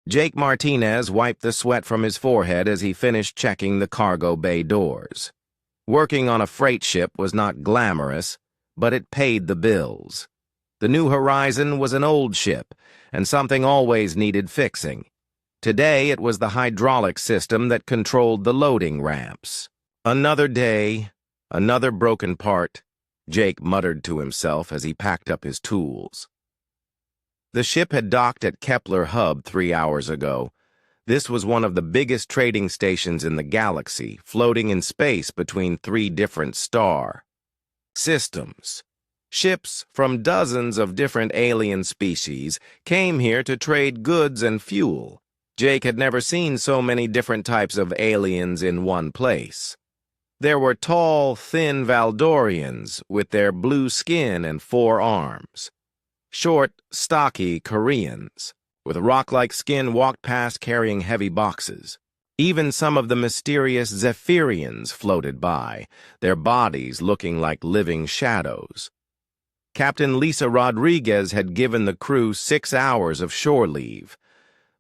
Jake Martinez wiped the sweat from his forehead as he finished checking the cargo bay doors. Working on a freight ship was not glamorous, but it paid the bills. The New Horizon was an old ship, and something always needed fixing. Today it was the hydraulic system that controlled the loading ramps. Another day, another broken part, Jake muttered to himself as he packed up his tools. The ship had docked at Kepler Hub 3 hours ago. This was one of the biggest trading stations in the galaxy, floating in space between 3 different star systems. Ships from dozens of different alien species came here to trade goods and fuel. Jake had never seen so many different types of aliens in one place. There were tall, thin Valdorians with their blue skin and 4 arms. Short, stocky Koreans with rock-like skin walked past carrying heavy boxes. Even some of the mysterious Zephyrians floated by, their bodies looking like living shadows. Captain Lisa Rodriguez had given the crew 6 hours of shore leave.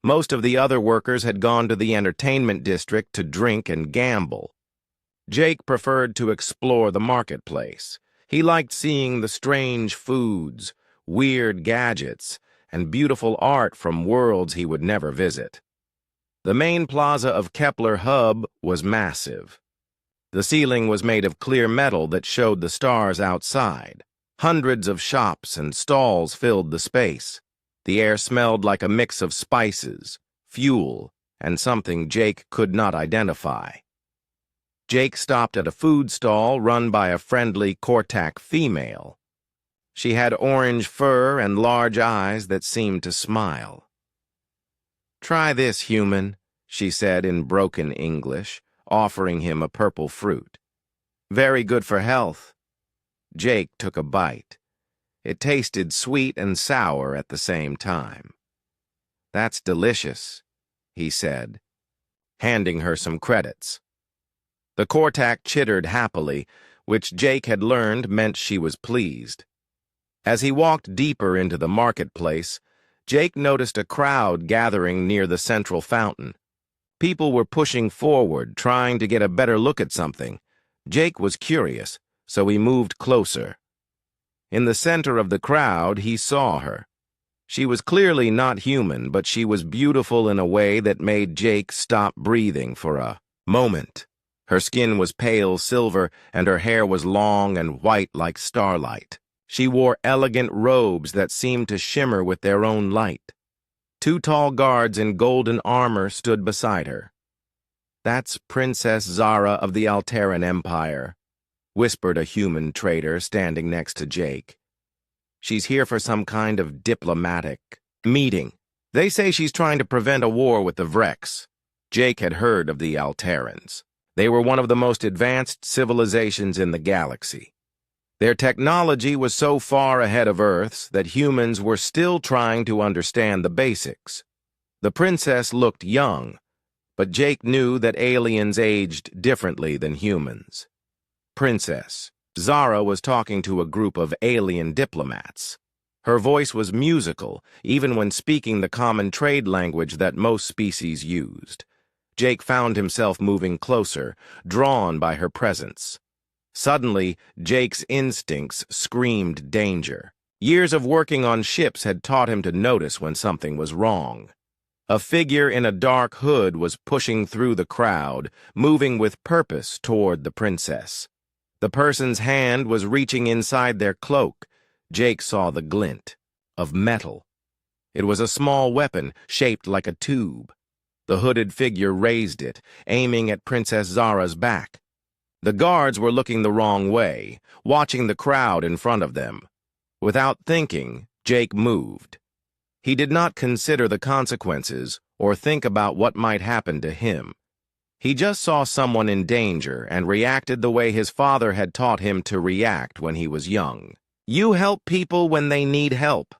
Most of the other workers had gone to the entertainment district to drink and gamble. Jake preferred to explore the marketplace. He liked seeing the strange foods, weird gadgets, and beautiful art from worlds he would never visit. The main plaza of Kepler Hub was massive. The ceiling was made of clear metal that showed the stars outside. Hundreds of shops and stalls filled the space. The air smelled like a mix of spices, fuel, and something Jake could not identify. Jake stopped at a food stall run by a friendly Kortak female. She had orange fur and large eyes that seemed to smile. "Try this, human," she said in broken English, offering him a purple fruit. "Very good for health." Jake took a bite. It tasted sweet and sour at the same time. "That's delicious," he said, handing her some credits. The Kortak chittered happily, which Jake had learned meant she was pleased. As he walked deeper into the marketplace, Jake noticed a crowd gathering near the central fountain. People were pushing forward, trying to get a better look at something. Jake was curious, so he moved closer. In the center of the crowd, he saw her. She was clearly not human, but she was beautiful in a way that made Jake stop breathing for a moment. Her skin was pale silver, and her hair was long and white like starlight. She wore elegant robes that seemed to shimmer with their own light. 2 tall guards in golden armor stood beside her. "That's Princess Zara of the Alteran Empire," whispered a human trader standing next to Jake. "She's here for some kind of diplomatic meeting. They say she's trying to prevent a war with the Vrex." Jake had heard of the Alterans. They were one of the most advanced civilizations in the galaxy. Their technology was so far ahead of Earth's that humans were still trying to understand the basics. The princess looked young, but Jake knew that aliens aged differently than humans. Princess Zara was talking to a group of alien diplomats. Her voice was musical, even when speaking the common trade language that most species used. Jake found himself moving closer, drawn by her presence. Suddenly, Jake's instincts screamed danger. Years of working on ships had taught him to notice when something was wrong. A figure in a dark hood was pushing through the crowd, moving with purpose toward the princess. The person's hand was reaching inside their cloak. Jake saw the glint of metal. It was a small weapon shaped like a tube. The hooded figure raised it, aiming at Princess Zara's back. The guards were looking the wrong way, watching the crowd in front of them. Without thinking, Jake moved. He did not consider the consequences or think about what might happen to him. He just saw someone in danger and reacted the way his father had taught him to react when he was young. "You help people when they need help."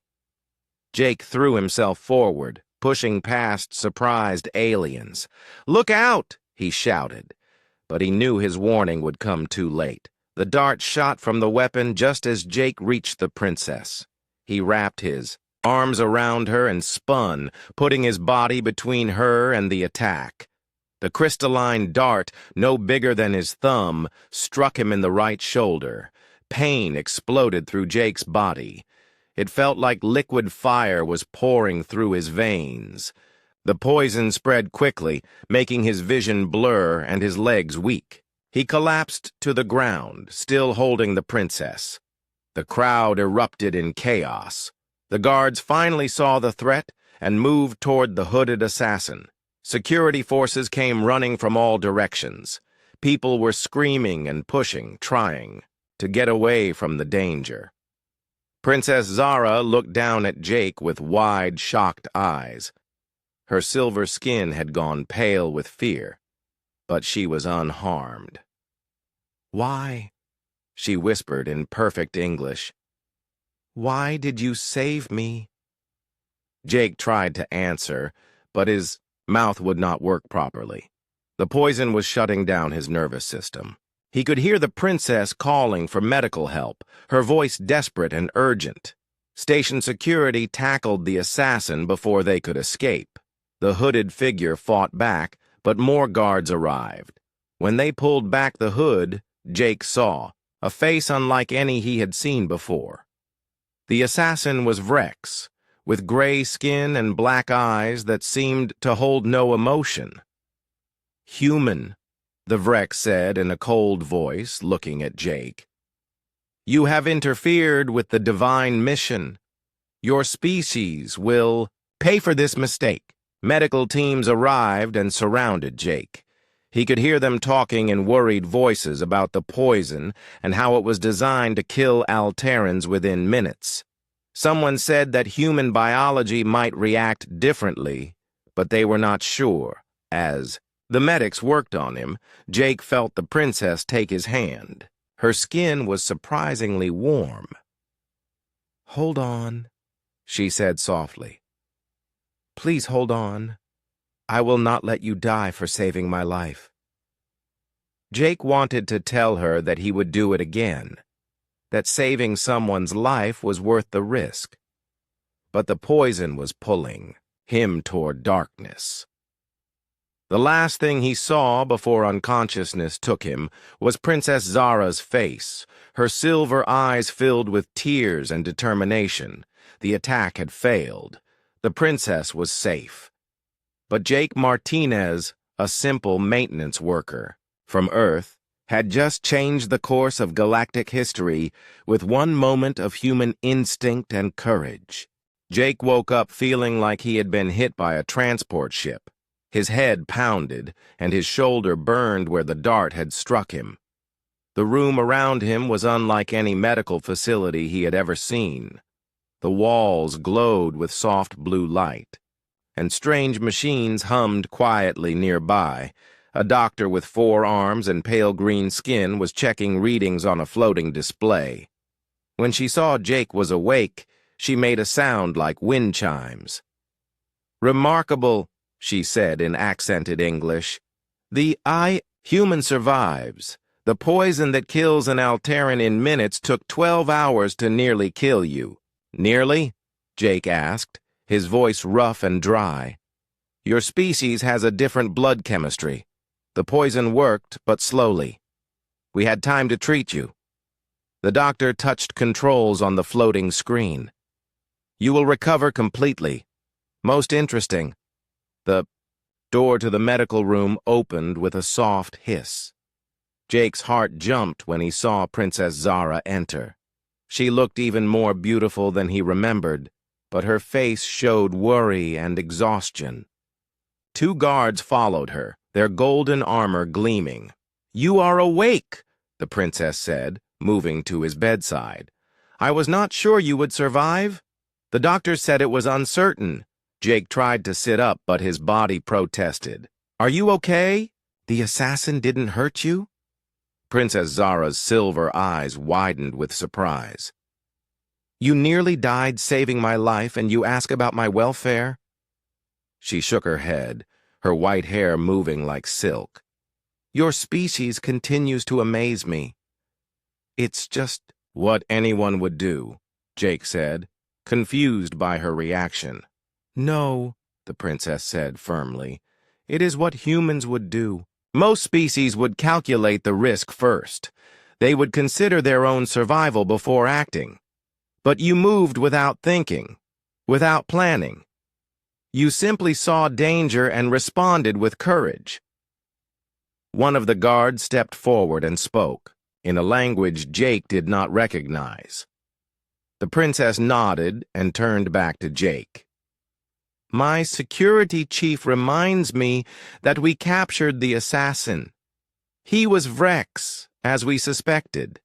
Jake threw himself forward, pushing past surprised aliens. "Look out!" he shouted. But he knew his warning would come too late. The dart shot from the weapon just as Jake reached the princess. He wrapped his arms around her and spun, putting his body between her and the attack. The crystalline dart, no bigger than his thumb, struck him in the right shoulder. Pain exploded through Jake's body. It felt like liquid fire was pouring through his veins. The poison spread quickly, making his vision blur and his legs weak. He collapsed to the ground, still holding the princess. The crowd erupted in chaos. The guards finally saw the threat and moved toward the hooded assassin. Security forces came running from all directions. People were screaming and pushing, trying to get away from the danger. Princess Zara looked down at Jake with wide, shocked eyes. Her silver skin had gone pale with fear, but she was unharmed. "Why?" she whispered in perfect English. "Why did you save me?" Jake tried to answer, but his mouth would not work properly. The poison was shutting down his nervous system. He could hear the princess calling for medical help, her voice desperate and urgent. Station security tackled the assassin before they could escape. The hooded figure fought back, but more guards arrived. When they pulled back the hood, Jake saw a face unlike any he had seen before. The assassin was Vrex, with gray skin and black eyes that seemed to hold no emotion. "Human," the Vrex said in a cold voice, looking at Jake. "You have interfered with the divine mission. Your species will pay for this mistake." Medical teams arrived and surrounded Jake. He could hear them talking in worried voices about the poison and how it was designed to kill Alterans within minutes. Someone said that human biology might react differently, but they were not sure. As the medics worked on him, Jake felt the princess take his hand. Her skin was surprisingly warm. "Hold on," she said softly. "Please hold on. I will not let you die for saving my life." Jake wanted to tell her that he would do it again, that saving someone's life was worth the risk. But the poison was pulling him toward darkness. The last thing he saw before unconsciousness took him was Princess Zara's face, her silver eyes filled with tears and determination. The attack had failed. The princess was safe. But Jake Martinez, a simple maintenance worker from Earth, had just changed the course of galactic history with one moment of human instinct and courage. Jake woke up feeling like he had been hit by a transport ship. His head pounded, and his shoulder burned where the dart had struck him. The room around him was unlike any medical facility he had ever seen. The walls glowed with soft blue light, and strange machines hummed quietly nearby. A doctor with 4 arms and pale green skin was checking readings on a floating display. When she saw Jake was awake, she made a sound like wind chimes. "Remarkable," she said in accented English. "The human survives. The poison that kills an Alteran in minutes took 12 hours to nearly kill you." "Nearly?" Jake asked, his voice rough and dry. "Your species has a different blood chemistry. The poison worked, but slowly. We had time to treat you." The doctor touched controls on the floating screen. "You will recover completely. Most interesting." The door to the medical room opened with a soft hiss. Jake's heart jumped when he saw Princess Zara enter. She looked even more beautiful than he remembered, but her face showed worry and exhaustion. 2 guards followed her, their golden armor gleaming. "You are awake," the princess said, moving to his bedside. "I was not sure you would survive. The doctor said it was uncertain." Jake tried to sit up, but his body protested. "Are you okay? The assassin didn't hurt you?" Princess Zara's silver eyes widened with surprise. "You nearly died saving my life, and you ask about my welfare?" She shook her head, her white hair moving like silk. "Your species continues to amaze me. It's just what anyone would do," Jake said. confused by her reaction. "No," the princess said firmly. "It is what humans would do. Most species would calculate the risk first. They would consider their own survival before acting. But you moved without thinking, without planning. You simply saw danger and responded with courage." One of the guards stepped forward and spoke, in a language Jake did not recognize. The princess nodded and turned back to Jake. "My security chief reminds me that we captured the assassin. He was Vrex, as we suspected.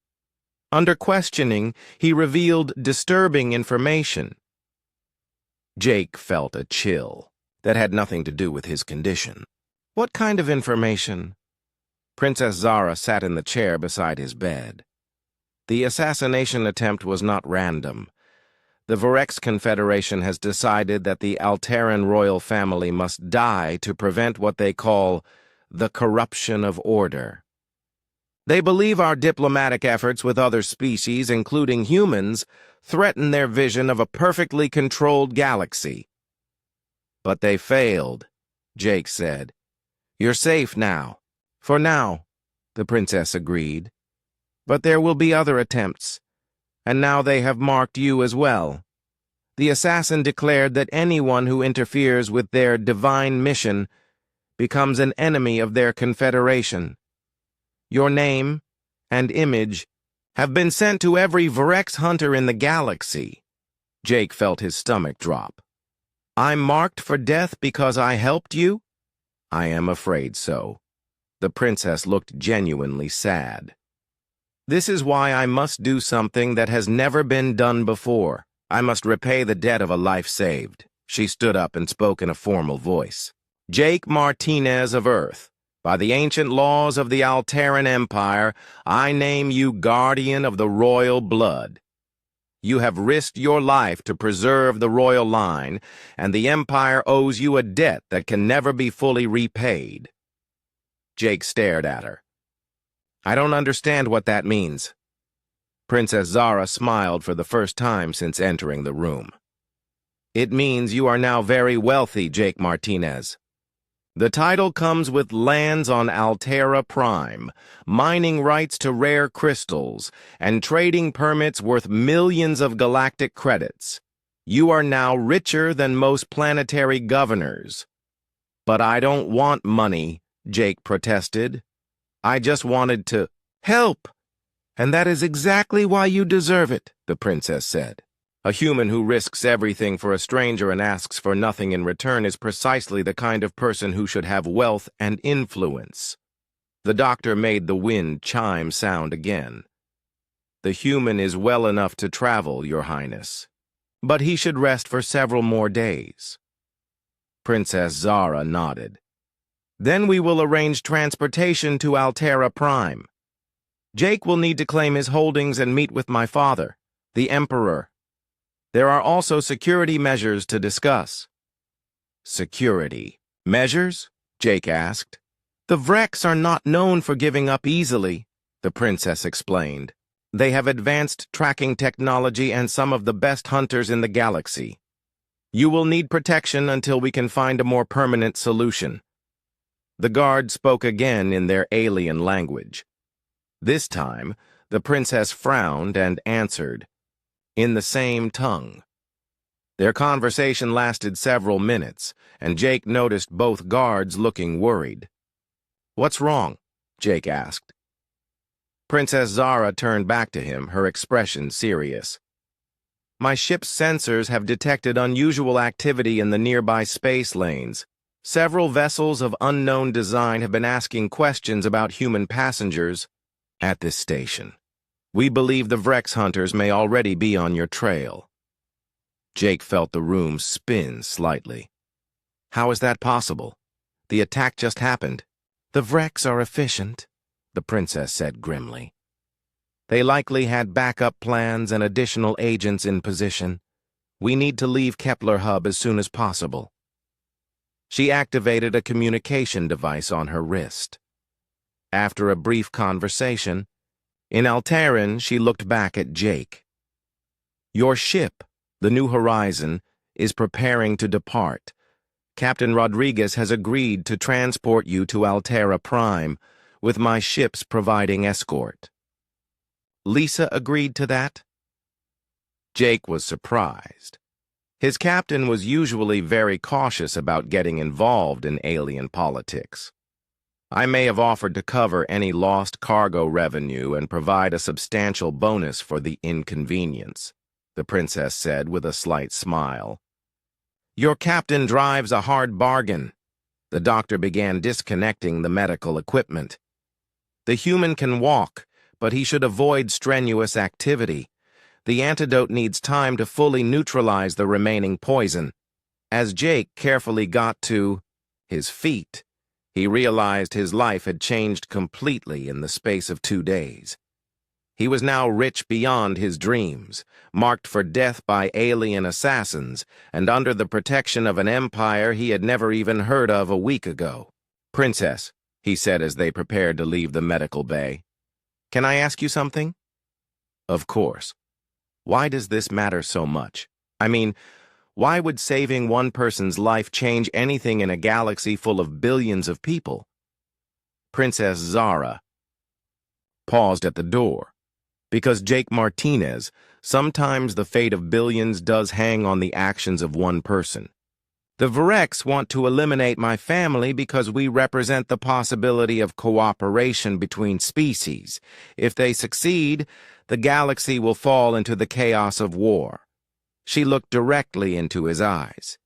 Under questioning, he revealed disturbing information." Jake felt a chill that had nothing to do with his condition. "What kind of information?" Princess Zara sat in the chair beside his bed. "The assassination attempt was not random. The Vrex Confederation has decided that the Alteran royal family must die to prevent what they call the corruption of order. They believe our diplomatic efforts with other species, including humans, threaten their vision of a perfectly controlled galaxy." "But they failed," Jake said. "You're safe now." "For now," the princess agreed. "But there will be other attempts, and now they have marked you as well. The assassin declared that anyone who interferes with their divine mission becomes an enemy of their confederation. Your name and image have been sent to every Vrex hunter in the galaxy." Jake felt his stomach drop. "I'm marked for death because I helped you?" "I am afraid so." The princess looked genuinely sad. "This is why I must do something that has never been done before. I must repay the debt of a life saved." She stood up and spoke in a formal voice. "Jake Martinez of Earth, by the ancient laws of the Alteran Empire, I name you guardian of the royal blood. You have risked your life to preserve the royal line, and the Empire owes you a debt that can never be fully repaid." Jake stared at her. "I don't understand what that means." Princess Zara smiled for the first time since entering the room. "It means you are now very wealthy, Jake Martinez. The title comes with lands on Altera Prime, mining rights to rare crystals, and trading permits worth millions of galactic credits. You are now richer than most planetary governors." "But I don't want money," Jake protested. "I just wanted to help. And that is exactly why you deserve it," the princess said. "A human who risks everything for a stranger and asks for nothing in return is precisely the kind of person who should have wealth and influence." The doctor made the wind chime sound again. "The human is well enough to travel, Your Highness, but he should rest for several more days." Princess Zara nodded. "Then we will arrange transportation to Altera Prime. Jake will need to claim his holdings and meet with my father, the Emperor. There are also security measures to discuss." "Security measures?" Jake asked. "The Vrex are not known for giving up easily," the princess explained. "They have advanced tracking technology and some of the best hunters in the galaxy. You will need protection until we can find a more permanent solution." The guard spoke again in their alien language. This time, the princess frowned and answered, in the same tongue. Their conversation lasted several minutes, and Jake noticed both guards looking worried. "What's wrong?" Jake asked. Princess Zara turned back to him, her expression serious. "My ship's sensors have detected unusual activity in the nearby space lanes. Several vessels of unknown design have been asking questions about human passengers at this station. We believe the Vrex hunters may already be on your trail." Jake felt the room spin slightly. "How is that possible? The attack just happened." "The Vrex are efficient," the princess said grimly. "They likely had backup plans and additional agents in position. We need to leave Kepler Hub as soon as possible." She activated a communication device on her wrist. After a brief conversation, in Alteran, she looked back at Jake. "Your ship," the New Horizon, is preparing to depart. Captain Rodriguez has agreed to transport you to Altera Prime, with my ships providing escort. Lisa agreed to that? Jake was surprised. His captain was usually very cautious about getting involved in alien politics. I may have offered to cover any lost cargo revenue and provide a substantial bonus for the inconvenience, the princess said with a slight smile. Your captain drives a hard bargain. The doctor began disconnecting the medical equipment. The human can walk, but he should avoid strenuous activity. The antidote needs time to fully neutralize the remaining poison. As Jake carefully got to his feet, he realized his life had changed completely in the space of 2 days. He was now rich beyond his dreams, marked for death by alien assassins, and under the protection of an empire he had never even heard of a week ago. Princess, he said as they prepared to leave the medical bay, can I ask you something? Of course. Why does this matter so much? I mean, why would saving one person's life change anything in a galaxy full of billions of people? Princess Zara paused at the door. Because Jake Martinez, sometimes the fate of billions does hang on the actions of one person. The Varex want to eliminate my family because we represent the possibility of cooperation between species. If they succeed, the galaxy will fall into the chaos of war. She looked directly into his eyes.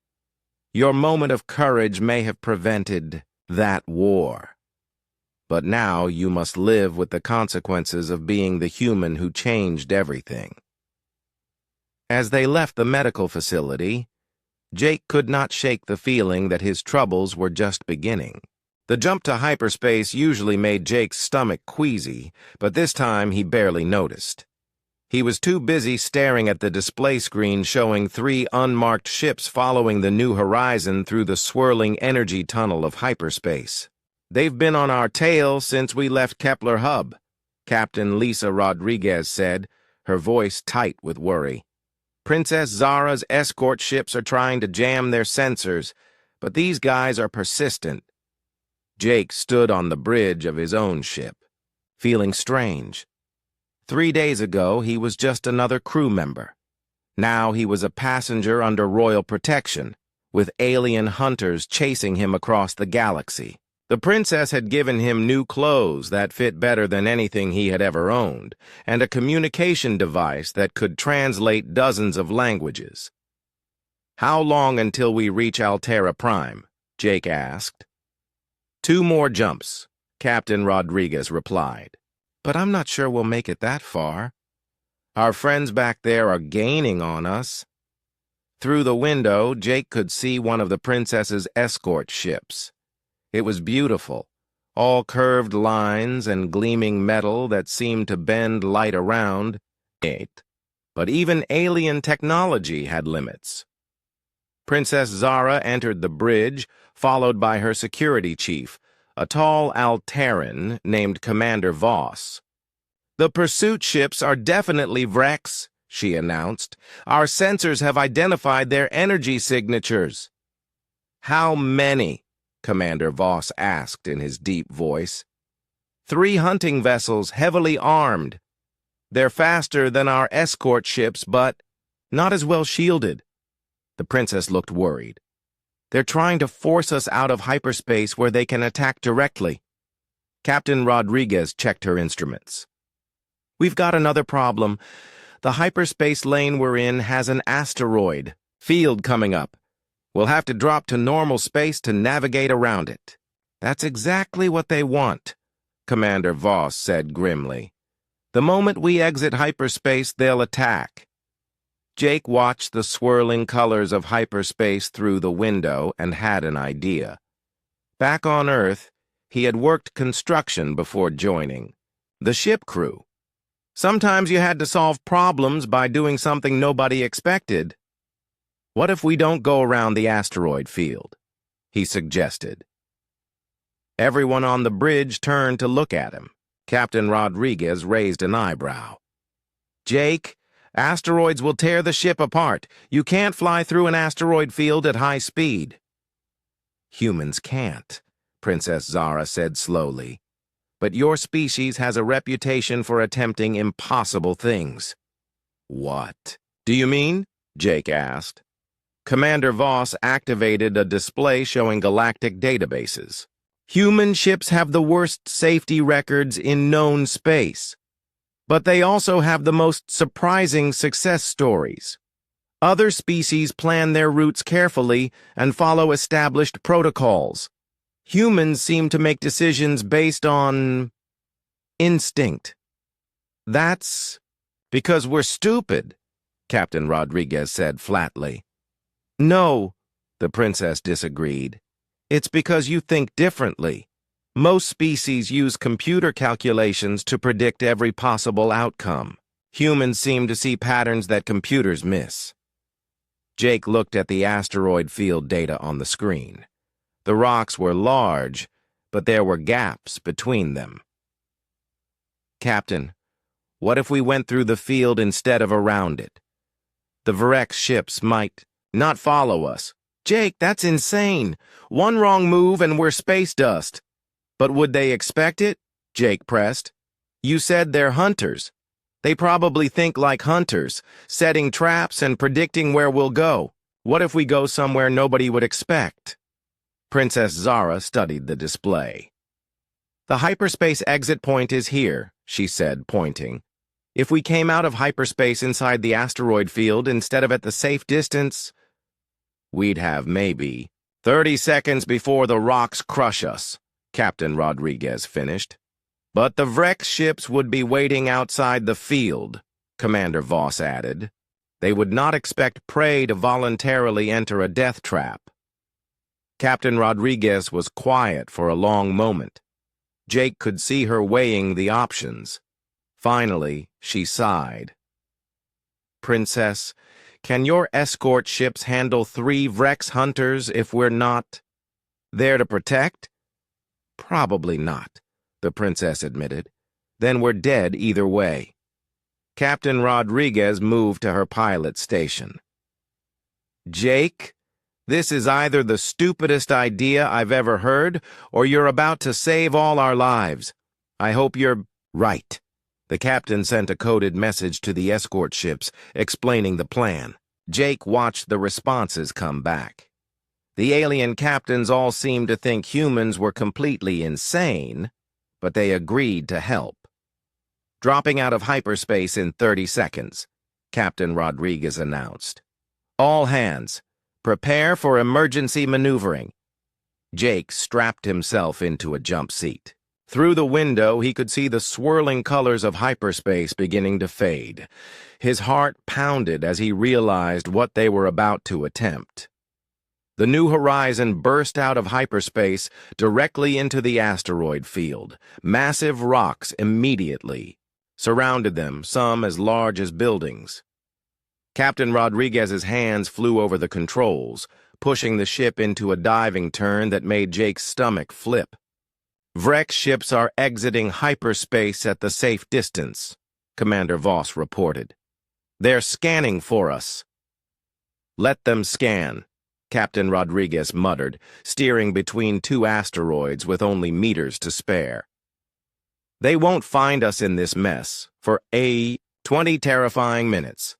Your moment of courage may have prevented that war. But now you must live with the consequences of being the human who changed everything. As they left the medical facility, Jake could not shake the feeling that his troubles were just beginning. The jump to hyperspace usually made Jake's stomach queasy, but this time he barely noticed. He was too busy staring at the display screen showing 3 unmarked ships following the New Horizon through the swirling energy tunnel of hyperspace. They've been on our tail since we left Kepler Hub, Captain Lisa Rodriguez said, her voice tight with worry. Princess Zara's escort ships are trying to jam their sensors, but these guys are persistent. Jake stood on the bridge of his own ship, feeling strange. 3 days ago, he was just another crew member. Now he was a passenger under royal protection, with alien hunters chasing him across the galaxy. The princess had given him new clothes that fit better than anything he had ever owned, and a communication device that could translate dozens of languages. How long until we reach Altera Prime? Jake asked. 2 more jumps, Captain Rodriguez replied. But I'm not sure we'll make it that far. Our friends back there are gaining on us. Through the window, Jake could see one of the princess's escort ships. It was beautiful, all curved lines and gleaming metal that seemed to bend light around it. But even alien technology had limits. Princess Zara entered the bridge, followed by her security chief, a tall Alteran named Commander Voss. The pursuit ships are definitely Vrex, she announced. Our sensors have identified their energy signatures. How many? Commander Voss asked in his deep voice. 3 hunting vessels, heavily armed. They're faster than our escort ships, but not as well shielded. The princess looked worried. They're trying to force us out of hyperspace where they can attack directly. Captain Rodriguez checked her instruments. We've got another problem. The hyperspace lane we're in has an asteroid field coming up. We'll have to drop to normal space to navigate around it. That's exactly what they want, Commander Voss said grimly. The moment we exit hyperspace, they'll attack. Jake watched the swirling colors of hyperspace through the window and had an idea. Back on Earth, he had worked construction before joining. The ship crew. Sometimes you had to solve problems by doing something nobody expected. What if we don't go around the asteroid field? He suggested. Everyone on the bridge turned to look at him. Captain Rodriguez raised an eyebrow. Jake, Asteroids will tear the ship apart. You can't fly through an asteroid field at high speed. Humans can't, Princess Zara said slowly. But your species has a reputation for attempting impossible things. What do you mean? Jake asked. Commander Voss activated a display showing galactic databases. Human ships have the worst safety records in known space. But they also have the most surprising success stories. Other species plan their routes carefully and follow established protocols. Humans seem to make decisions based on instinct. That's because we're stupid, Captain Rodriguez said flatly. No, the princess disagreed. It's because you think differently. Most species use computer calculations to predict every possible outcome. Humans seem to see patterns that computers miss. Jake looked at the asteroid field data on the screen. The rocks were large, but there were gaps between them. Captain, what if we went through the field instead of around it? The Vrex ships might not follow us. Jake, that's insane. One wrong move and we're space dust. But would they expect it? Jake pressed. You said they're hunters. They probably think like hunters, setting traps and predicting where we'll go. What if we go somewhere nobody would expect? Princess Zara studied the display. The hyperspace exit point is here, she said, pointing. If we came out of hyperspace inside the asteroid field instead of at the safe distance, we'd have maybe 30 seconds before the rocks crush us, Captain Rodriguez finished. But the Vrex ships would be waiting outside the field, Commander Voss added. They would not expect prey to voluntarily enter a death trap. Captain Rodriguez was quiet for a long moment. Jake could see her weighing the options. Finally, she sighed. Princess, can your escort ships handle 3 Vrex hunters if we're not there to protect? Probably not, the princess admitted. Then we're dead either way. Captain Rodriguez moved to her pilot station. Jake, this is either the stupidest idea I've ever heard, or you're about to save all our lives. I hope you're right. The captain sent a coded message to the escort ships explaining the plan. Jake watched the responses come back. The alien captains all seemed to think humans were completely insane, but they agreed to help. Dropping out of hyperspace in 30 seconds, Captain Rodriguez announced. All hands, prepare for emergency maneuvering. Jake strapped himself into a jump seat. Through the window, he could see the swirling colors of hyperspace beginning to fade. His heart pounded as he realized what they were about to attempt. The New Horizon burst out of hyperspace directly into the asteroid field. Massive rocks immediately surrounded them, some as large as buildings. Captain Rodriguez's hands flew over the controls, pushing the ship into a diving turn that made Jake's stomach flip. Vrex ships are exiting hyperspace at the safe distance, Commander Voss reported. They're scanning for us. Let them scan, Captain Rodriguez muttered, steering between 2 asteroids with only meters to spare. They won't find us in this mess for 20 terrifying minutes.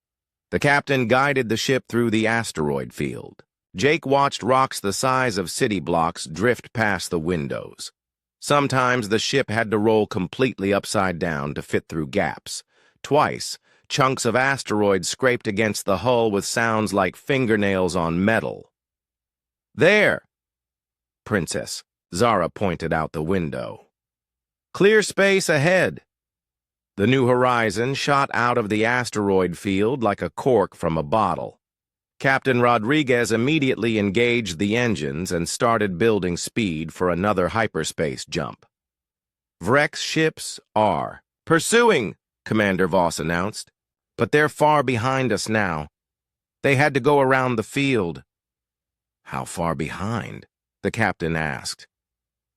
The captain guided the ship through the asteroid field. Jake watched rocks the size of city blocks drift past the windows. Sometimes the ship had to roll completely upside down to fit through gaps. Twice, chunks of asteroids scraped against the hull with sounds like fingernails on metal. There! Princess Zara pointed out the window. Clear space ahead. The New Horizon shot out of the asteroid field like a cork from a bottle. Captain Rodriguez immediately engaged the engines and started building speed for another hyperspace jump. Vrex ships are pursuing, Commander Voss announced. But they're far behind us now. They had to go around the field. How far behind? The captain asked.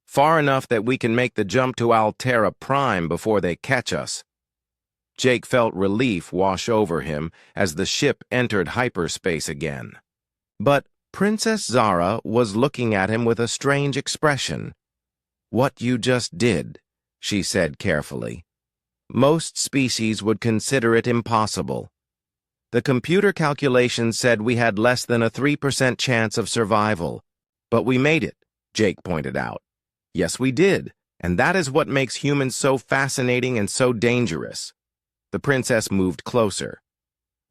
Far enough that we can make the jump to Altera Prime before they catch us. Jake felt relief wash over him as the ship entered hyperspace again. But Princess Zara was looking at him with a strange expression. "What you just did," she said carefully. "Most species would consider it impossible. The computer calculations said we had less than a 3% chance of survival. But we made it," Jake pointed out. "Yes, we did, and that is what makes humans so fascinating and so dangerous." The princess moved closer.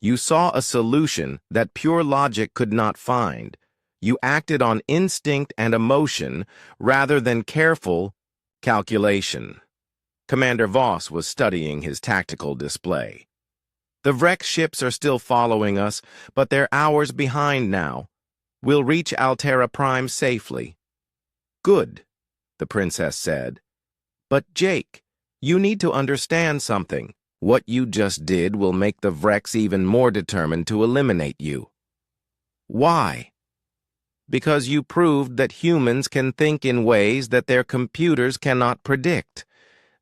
"You saw a solution that pure logic could not find. You acted on instinct and emotion rather than careful calculation." Commander Voss was studying his tactical display. "The Vrex ships are still following us, but they're hours behind now. We'll reach Altera Prime safely." "Good," the princess said. "But Jake, you need to understand something. What you just did will make the Vrex even more determined to eliminate you." "Why?" "Because you proved that humans can think in ways that their computers cannot predict.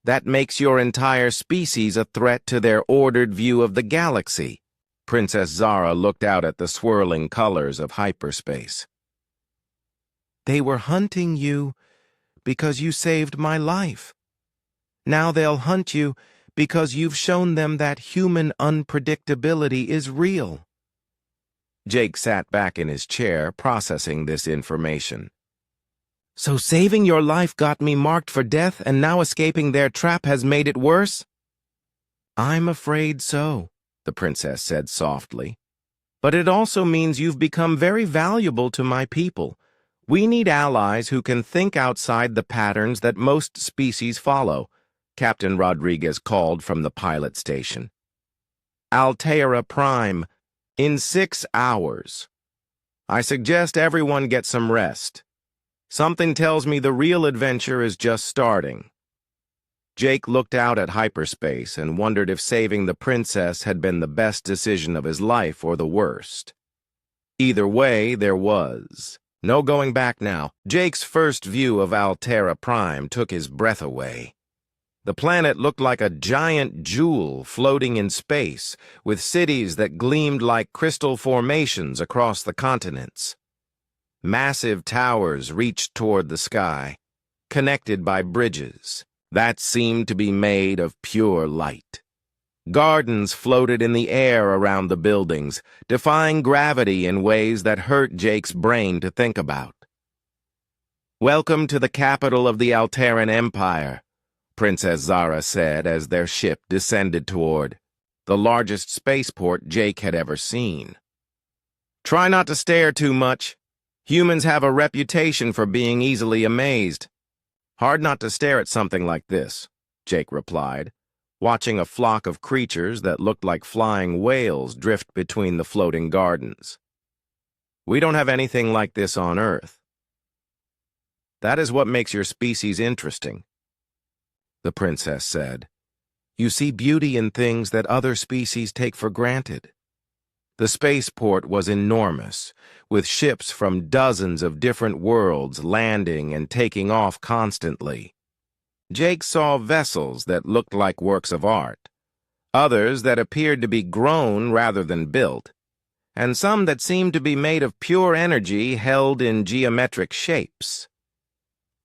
That makes your entire species a threat to their ordered view of the galaxy." Princess Zara looked out at the swirling colors of hyperspace. "They were hunting you because you saved my life. Now they'll hunt you because you've shown them that human unpredictability is real." Jake sat back in his chair, processing this information. "So saving your life got me marked for death, and now escaping their trap has made it worse?" "I'm afraid so," the princess said softly. "But it also means you've become very valuable to my people. We need allies who can think outside the patterns that most species follow," Captain Rodriguez called from the pilot station. "Altera Prime, in 6 hours. I suggest everyone get some rest. Something tells me the real adventure is just starting." Jake looked out at hyperspace and wondered if saving the princess had been the best decision of his life or the worst. Either way, there was no going back now. Jake's first view of Altera Prime took his breath away. The planet looked like a giant jewel floating in space, with cities that gleamed like crystal formations across the continents. Massive towers reached toward the sky, connected by bridges that seemed to be made of pure light. Gardens floated in the air around the buildings, defying gravity in ways that hurt Jake's brain to think about. "Welcome to the capital of the Alteran Empire," Princess Zara said as their ship descended toward the largest spaceport Jake had ever seen. "Try not to stare too much. Humans have a reputation for being easily amazed." "Hard not to stare at something like this," Jake replied, watching a flock of creatures that looked like flying whales drift between the floating gardens. "We don't have anything like this on Earth." "That is what makes your species interesting," the princess said. "You see beauty in things that other species take for granted." The spaceport was enormous, with ships from dozens of different worlds landing and taking off constantly. Jake saw vessels that looked like works of art, others that appeared to be grown rather than built, and some that seemed to be made of pure energy held in geometric shapes.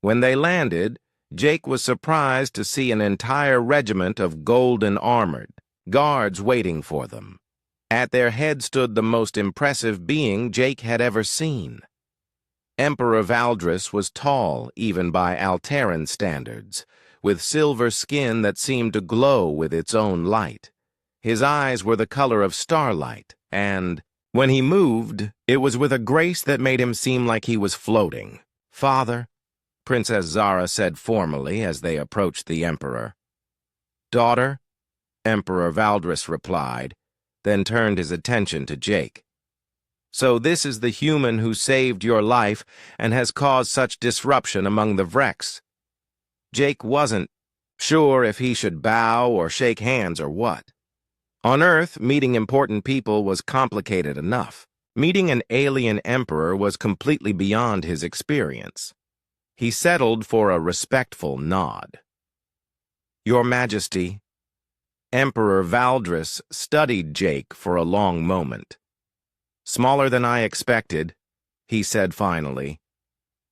When they landed, Jake was surprised to see an entire regiment of golden armored guards waiting for them. At their head stood the most impressive being Jake had ever seen. Emperor Valdris was tall, even by Alteran standards, with silver skin that seemed to glow with its own light. His eyes were the color of starlight, and when he moved, it was with a grace that made him seem like he was floating. "Father," Princess Zara said formally as they approached the Emperor. "Daughter," Emperor Valdris replied, then turned his attention to Jake. "So this is the human who saved your life and has caused such disruption among the Vrex." Jake wasn't sure if he should bow or shake hands or what. On Earth, meeting important people was complicated enough. Meeting an alien emperor was completely beyond his experience. He settled for a respectful nod. "Your Majesty," Emperor Valdris studied Jake for a long moment. "Smaller than I expected," he said finally.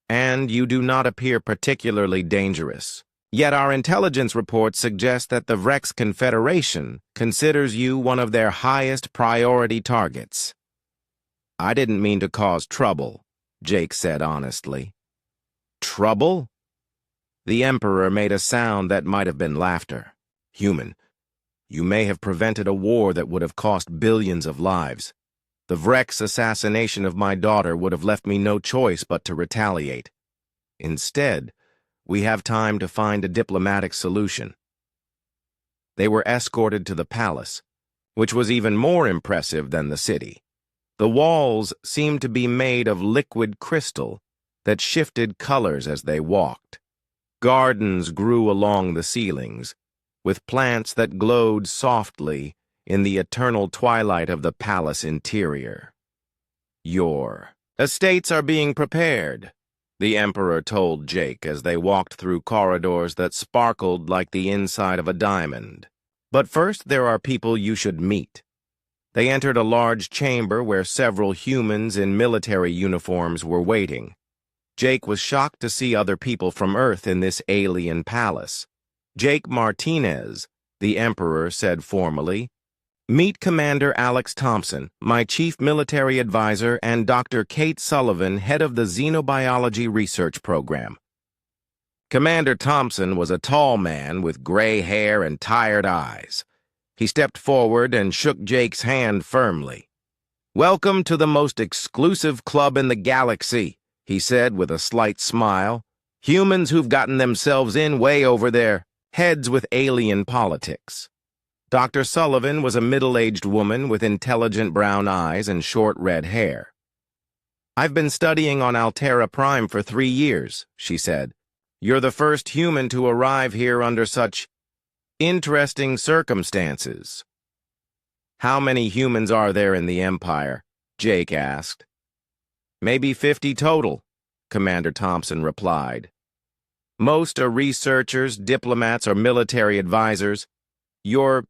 "And you do not appear particularly dangerous. Yet our intelligence reports suggest that the Vrex Confederation considers you one of their highest priority targets." "I didn't mean to cause trouble," Jake said honestly. "Trouble?" The Emperor made a sound that might have been laughter. "Human, you may have prevented a war that would have cost billions of lives. The Vrex assassination of my daughter would have left me no choice but to retaliate. Instead, we have time to find a diplomatic solution." They were escorted to the palace, which was even more impressive than the city. The walls seemed to be made of liquid crystal that shifted colors as they walked. Gardens grew along the ceilings, with plants that glowed softly in the eternal twilight of the palace interior. "Your estates are being prepared," the Emperor told Jake as they walked through corridors that sparkled like the inside of a diamond. "But first there are people you should meet." They entered a large chamber where several humans in military uniforms were waiting. Jake was shocked to see other people from Earth in this alien palace. "Jake Martinez," the Emperor said formally. "Meet Commander Alex Thompson, my chief military advisor, and Dr. Kate Sullivan, head of the Xenobiology Research Program." Commander Thompson was a tall man with gray hair and tired eyes. He stepped forward and shook Jake's hand firmly. "Welcome to the most exclusive club in the galaxy," he said with a slight smile. "Humans who've gotten themselves in way over their heads with alien politics." Dr. Sullivan was a middle-aged woman with intelligent brown eyes and short red hair. "I've been studying on Altera Prime for 3 years," she said. "You're the first human to arrive here under such interesting circumstances." "How many humans are there in the Empire?" Jake asked. "Maybe 50 total," Commander Thompson replied. "Most are researchers, diplomats, or military advisors. You're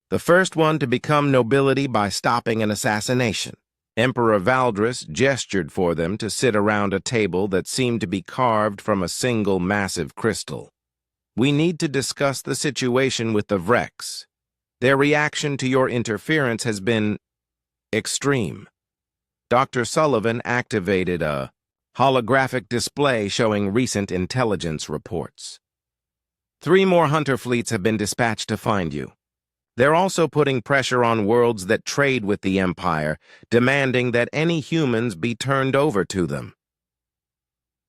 the first one to become nobility by stopping an assassination." Emperor Valdris gestured for them to sit around a table that seemed to be carved from a single massive crystal. "We need to discuss the situation with the Vrex. Their reaction to your interference has been extreme." Dr. Sullivan activated a holographic display showing recent intelligence reports. "3 more hunter fleets have been dispatched to find you. They're also putting pressure on worlds that trade with the Empire, demanding that any humans be turned over to them."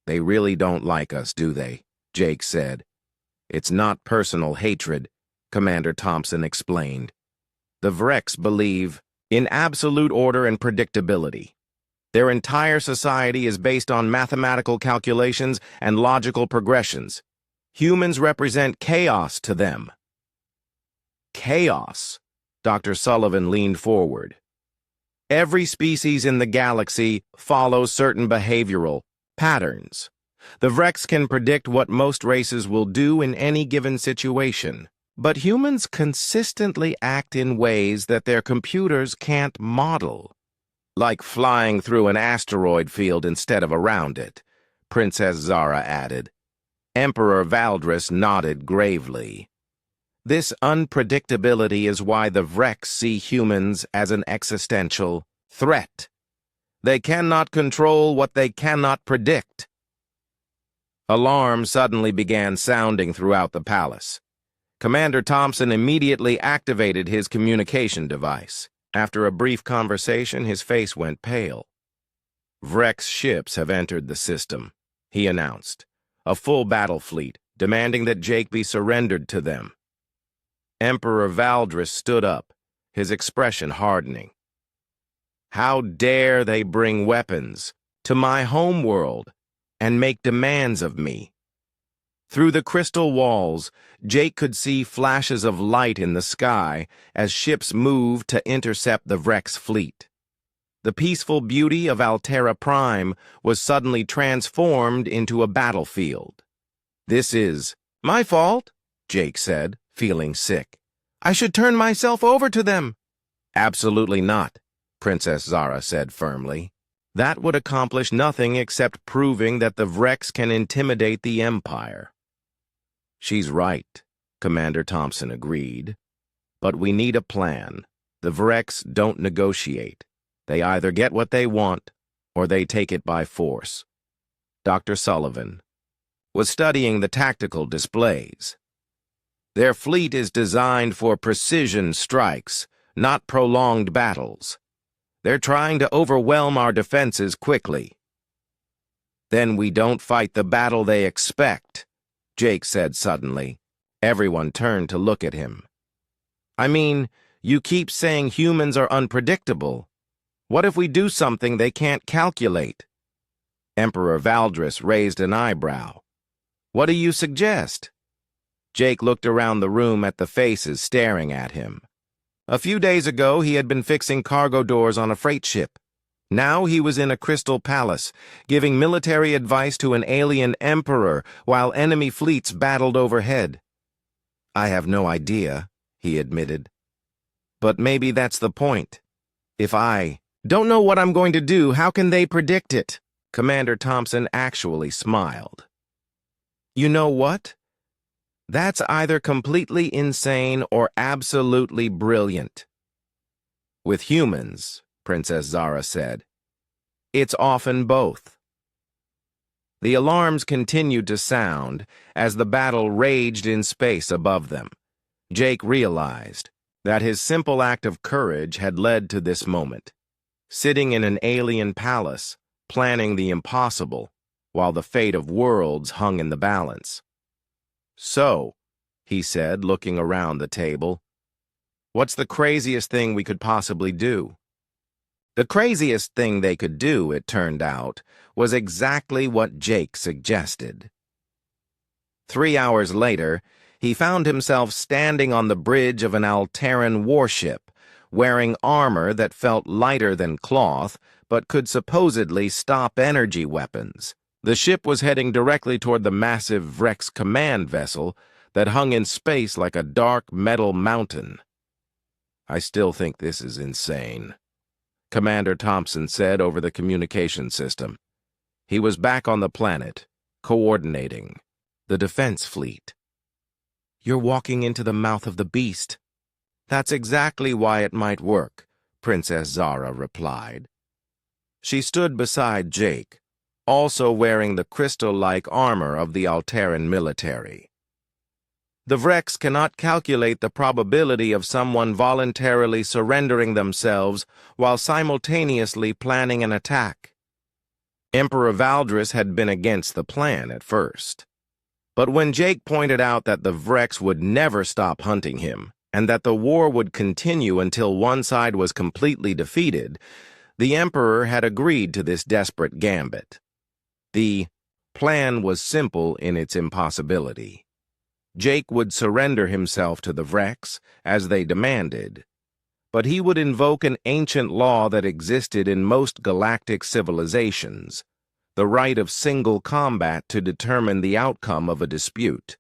"They really don't like us, do they?" Jake said. "It's not personal hatred," Commander Thompson explained. "The Vrex believe in absolute order and predictability. Their entire society is based on mathematical calculations and logical progressions. Humans represent chaos to them." "Chaos?" Dr. Sullivan leaned forward. "Every species in the galaxy follows certain behavioral patterns. The Vrex can predict what most races will do in any given situation, but humans consistently act in ways that their computers can't model. Like flying through an asteroid field instead of around it," Princess Zara added. Emperor Valdris nodded gravely. "This unpredictability is why the Vrex see humans as an existential threat. They cannot control what they cannot predict." Alarms suddenly began sounding throughout the palace. Commander Thompson immediately activated his communication device. After a brief conversation, his face went pale. "Vrex ships have entered the system," he announced. "A full battle fleet, demanding that Jake be surrendered to them." Emperor Valdris stood up, his expression hardening. "How dare they bring weapons to my homeworld and make demands of me?" Through the crystal walls, Jake could see flashes of light in the sky as ships moved to intercept the Vrex fleet. The peaceful beauty of Altera Prime was suddenly transformed into a battlefield. "This is my fault," Jake said, feeling sick. I should turn myself over to them. Absolutely not, Princess Zara said firmly. That would accomplish nothing except proving that the Vrex can intimidate the Empire. She's right, Commander Thompson agreed. But we need a plan. The Vrex don't negotiate. They either get what they want, or they take it by force. Dr. Sullivan was studying the tactical displays. Their fleet is designed for precision strikes, not prolonged battles. They're trying to overwhelm our defenses quickly. Then we don't fight the battle they expect, Jake said suddenly. Everyone turned to look at him. I mean, you keep saying humans are unpredictable. What if we do something they can't calculate? Emperor Valdris raised an eyebrow. What do you suggest? Jake looked around the room at the faces staring at him. A few days ago, he had been fixing cargo doors on a freight ship. Now he was in a crystal palace, giving military advice to an alien emperor while enemy fleets battled overhead. I have no idea, he admitted. But maybe that's the point. If I don't know what I'm going to do, how can they predict it? Commander Thompson actually smiled. You know what? That's either completely insane or absolutely brilliant. With humans, Princess Zara said, it's often both. The alarms continued to sound as the battle raged in space above them. Jake realized that his simple act of courage had led to this moment, sitting in an alien palace, planning the impossible, while the fate of worlds hung in the balance. So, he said, looking around the table, what's the craziest thing we could possibly do? The craziest thing they could do, it turned out, was exactly what Jake suggested. 3 hours later, he found himself standing on the bridge of an Alteran warship, wearing armor that felt lighter than cloth, but could supposedly stop energy weapons. The ship was heading directly toward the massive Vrex command vessel that hung in space like a dark metal mountain. I still think this is insane, Commander Thompson said over the communication system. He was back on the planet, coordinating the defense fleet. You're walking into the mouth of the beast. That's exactly why it might work, Princess Zara replied. She stood beside Jake, also wearing the crystal-like armor of the Alteran military. The Vrex cannot calculate the probability of someone voluntarily surrendering themselves while simultaneously planning an attack. Emperor Valdris had been against the plan at first. But when Jake pointed out that the Vrex would never stop hunting him, and that the war would continue until one side was completely defeated, the Emperor had agreed to this desperate gambit. The plan was simple in its impossibility. Jake would surrender himself to the Vrex, as they demanded, but he would invoke an ancient law that existed in most galactic civilizations, the right of single combat to determine the outcome of a dispute.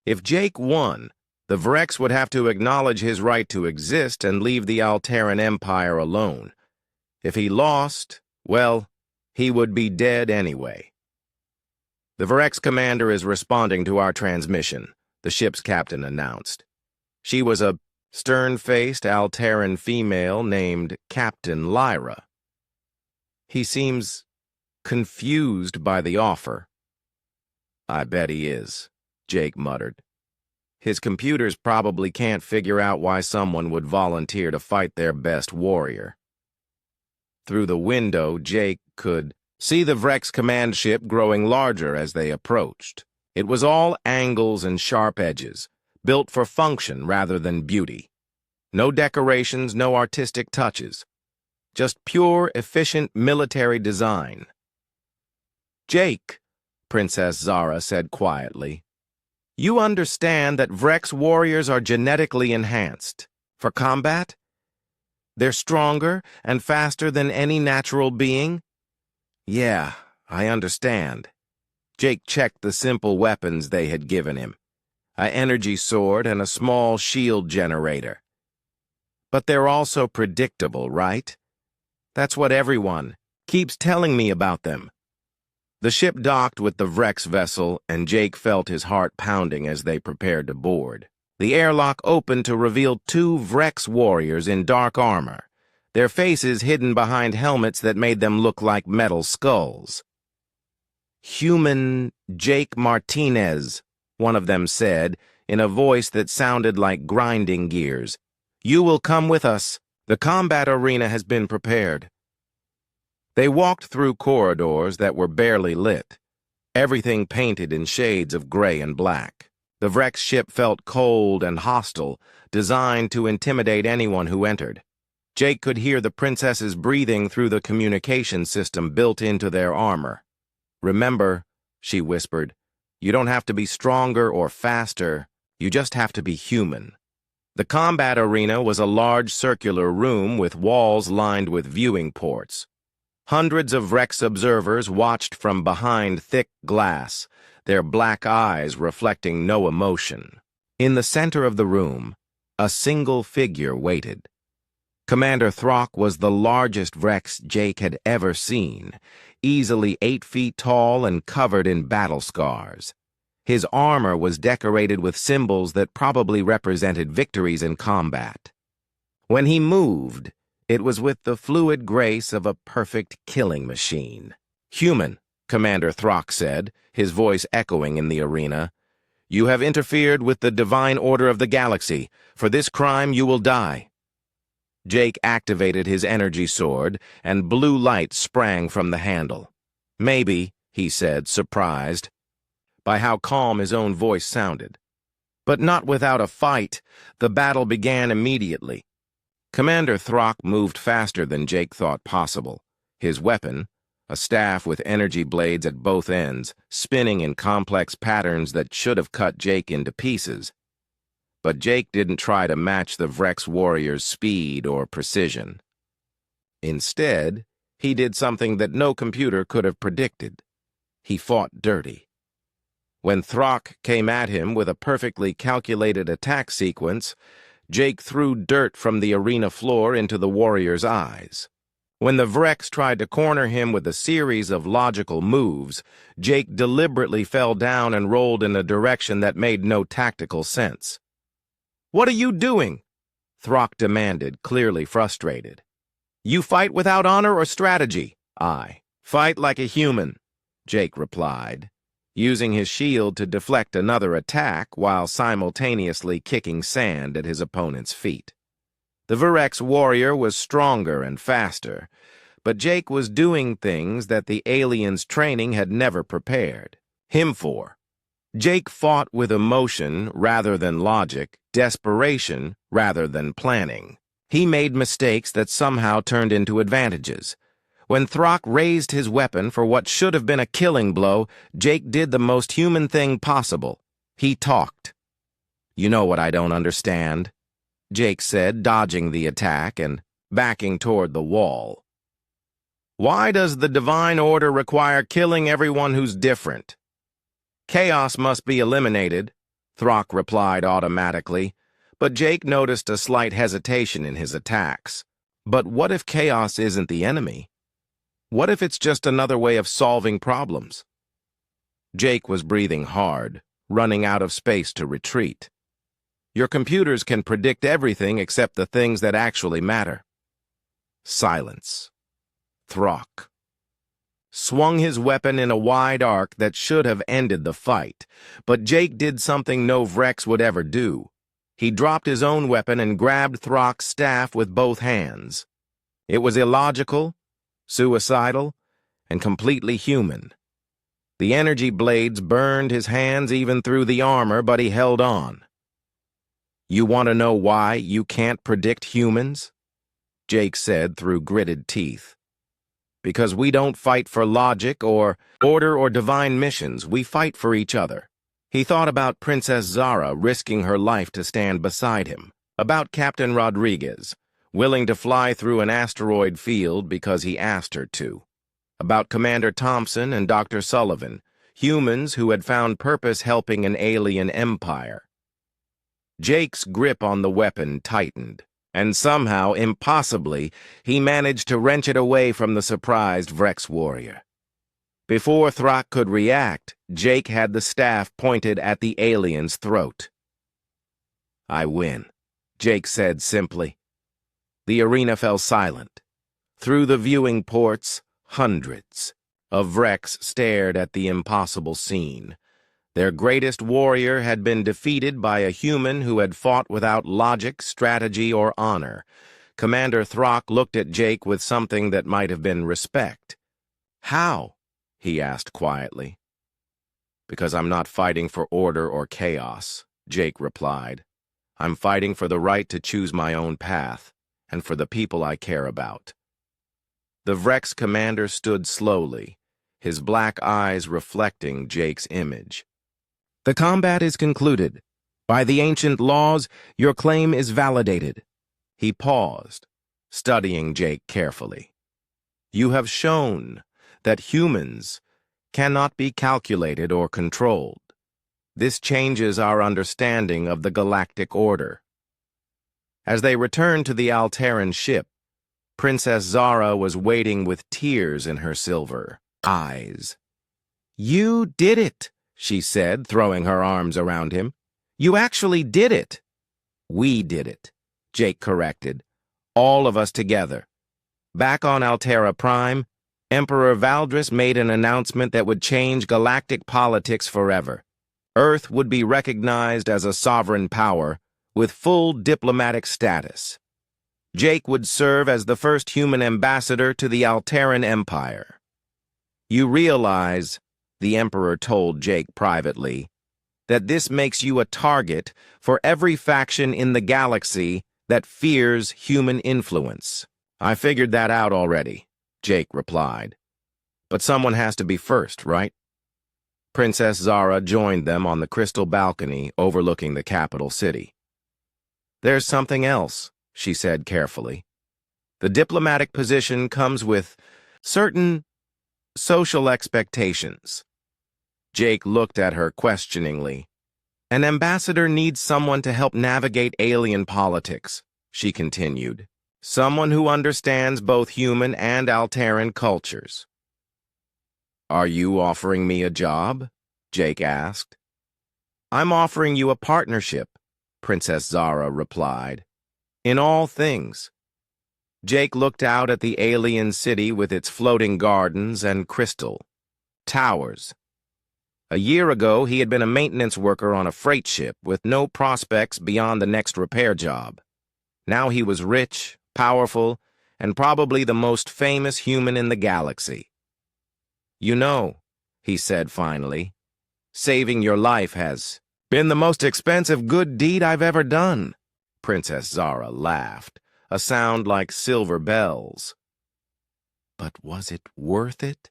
If Jake won, the Vrex would have to acknowledge his right to exist and leave the Alteran Empire alone. If he lost, well, he would be dead anyway. The Vrex commander is responding to our transmission, the ship's captain announced. She was a stern-faced Alteran female named Captain Lyra. He seems confused by the offer. I bet he is, Jake muttered. His computers probably can't figure out why someone would volunteer to fight their best warrior. Through the window, Jake could see the Vrex command ship growing larger as they approached. It was all angles and sharp edges, built for function rather than beauty. No decorations, no artistic touches. Just pure, efficient military design. Jake, Princess Zara said quietly, you understand that Vrex warriors are genetically enhanced. For combat? They're stronger and faster than any natural being? Yeah, I understand. Jake checked the simple weapons they had given him. an energy sword, and a small shield generator. But they're also predictable, right? That's what everyone keeps telling me about them. The ship docked with the Vrex vessel, and Jake felt his heart pounding as they prepared to board. The airlock opened to reveal two Vrex warriors in dark armor, their faces hidden behind helmets that made them look like metal skulls. "Human Jake Martinez," one of them said, in a voice that sounded like grinding gears. "You will come with us. The combat arena has been prepared." They walked through corridors that were barely lit, everything painted in shades of gray and black. The Vrex ship felt cold and hostile, designed to intimidate anyone who entered. Jake could hear the princesses breathing through the communication system built into their armor. "Remember," she whispered, "you don't have to be stronger or faster, you just have to be human." The combat arena was a large circular room with walls lined with viewing ports. Hundreds of Vrex observers watched from behind thick glass, their black eyes reflecting no emotion. In the center of the room, a single figure waited. Commander Throck was the largest Vrex Jake had ever seen, easily 8 feet tall and covered in battle scars. His armor was decorated with symbols that probably represented victories in combat. When he moved, it was with the fluid grace of a perfect killing machine. "Human," Commander Throck said, his voice echoing in the arena. "You have interfered with the divine order of the galaxy. For this crime, you will die." Jake activated his energy sword, and blue light sprang from the handle. "Maybe," he said, surprised by how calm his own voice sounded. "But not without a fight." The battle began immediately. Commander Throck moved faster than Jake thought possible. His weapon, a staff with energy blades at both ends, spinning in complex patterns that should have cut Jake into pieces. But Jake didn't try to match the Vrex warrior's speed or precision. Instead, he did something that no computer could have predicted. He fought dirty. When Throck came at him with a perfectly calculated attack sequence, Jake threw dirt from the arena floor into the warrior's eyes. When the Vrex tried to corner him with a series of logical moves, Jake deliberately fell down and rolled in a direction that made no tactical sense. "What are you doing?" Throck demanded, clearly frustrated. "You fight without honor or strategy?" "I fight like a human," Jake replied, using his shield to deflect another attack while simultaneously kicking sand at his opponent's feet. The Vrex warrior was stronger and faster, but Jake was doing things that the alien's training had never prepared him for. Jake fought with emotion rather than logic, desperation rather than planning. He made mistakes that somehow turned into advantages. When Throck raised his weapon for what should have been a killing blow, Jake did the most human thing possible. He talked. "You know what I don't understand," Jake said, dodging the attack and backing toward the wall. "Why does the divine order require killing everyone who's different?" "Chaos must be eliminated," Throck replied automatically, but Jake noticed a slight hesitation in his attacks. But what if chaos isn't the enemy? What if it's just another way of solving problems? Jake was breathing hard, running out of space to retreat. Your computers can predict everything except the things that actually matter. Silence. Throck swung his weapon in a wide arc that should have ended the fight, but Jake did something no Vrex would ever do. He dropped his own weapon and grabbed Throck's staff with both hands. It was illogical, suicidal, and completely human. The energy blades burned his hands even through the armor, but he held on. "You want to know why you can't predict humans?" Jake said through gritted teeth. "Because we don't fight for logic or order or divine missions. We fight for each other." He thought about Princess Zara risking her life to stand beside him, about Captain Rodriguez, willing to fly through an asteroid field because he asked her to, about Commander Thompson and Dr. Sullivan, humans who had found purpose helping an alien empire. Jake's grip on the weapon tightened, and somehow, impossibly, he managed to wrench it away from the surprised Vrex warrior. Before Thrak could react, Jake had the staff pointed at the alien's throat. "I win," Jake said simply. The arena fell silent. Through the viewing ports, hundreds of Vrex stared at the impossible scene. Their greatest warrior had been defeated by a human who had fought without logic, strategy, or honor. Commander Thrak looked at Jake with something that might have been respect. "How?" he asked quietly. "Because I'm not fighting for order or chaos," Jake replied. "I'm fighting for the right to choose my own path, and for the people I care about." The Vrex commander stood slowly, his black eyes reflecting Jake's image. "The combat is concluded. By the ancient laws, your claim is validated." He paused, studying Jake carefully. "You have shown that humans cannot be calculated or controlled. This changes our understanding of the galactic order." As they returned to the Alteran ship, Princess Zara was waiting with tears in her silver eyes. "You did it," she said, throwing her arms around him. "You actually did it." "We did it," Jake corrected. "All of us together." Back on Altera Prime, Emperor Valdris made an announcement that would change galactic politics forever. Earth would be recognized as a sovereign power with full diplomatic status. Jake would serve as the first human ambassador to the Alteran Empire. "You realize," the Emperor told Jake privately, "that this makes you a target for every faction in the galaxy that fears human influence." "I figured that out already," Jake replied. "But someone has to be first, right?" Princess Zara joined them on the crystal balcony overlooking the capital city. "There's something else," she said carefully. "The diplomatic position comes with certain social expectations." Jake looked at her questioningly. "An ambassador needs someone to help navigate alien politics," she continued. "Someone who understands both human and Alteran cultures." "Are you offering me a job?" Jake asked. "I'm offering you a partnership," Princess Zara replied. "In all things." Jake looked out at the alien city with its floating gardens and crystal towers. A year ago, he had been a maintenance worker on a freight ship with no prospects beyond the next repair job. Now he was rich, powerful, and probably the most famous human in the galaxy. "You know," he said finally, "saving your life has been the most expensive good deed I've ever done." Princess Zara laughed, a sound like silver bells. But was it worth it?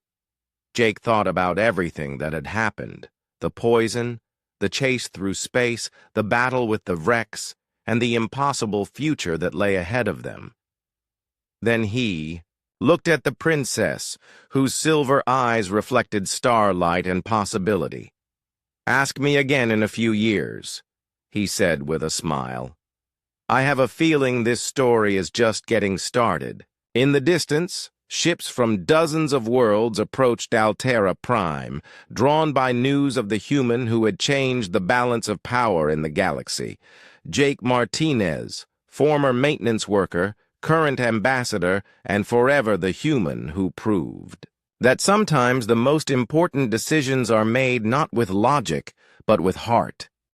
Jake thought about everything that had happened: the poison, the chase through space, the battle with the Vrex, and the impossible future that lay ahead of them. Then he looked at the princess, whose silver eyes reflected starlight and possibility. "Ask me again in a few years," he said with a smile. "I have a feeling this story is just getting started." In the distance, ships from dozens of worlds approached Altera Prime, drawn by news of the human who had changed the balance of power in the galaxy. Jake Martinez, former maintenance worker, current ambassador, and forever the human who proved that sometimes the most important decisions are made not with logic, but with heart.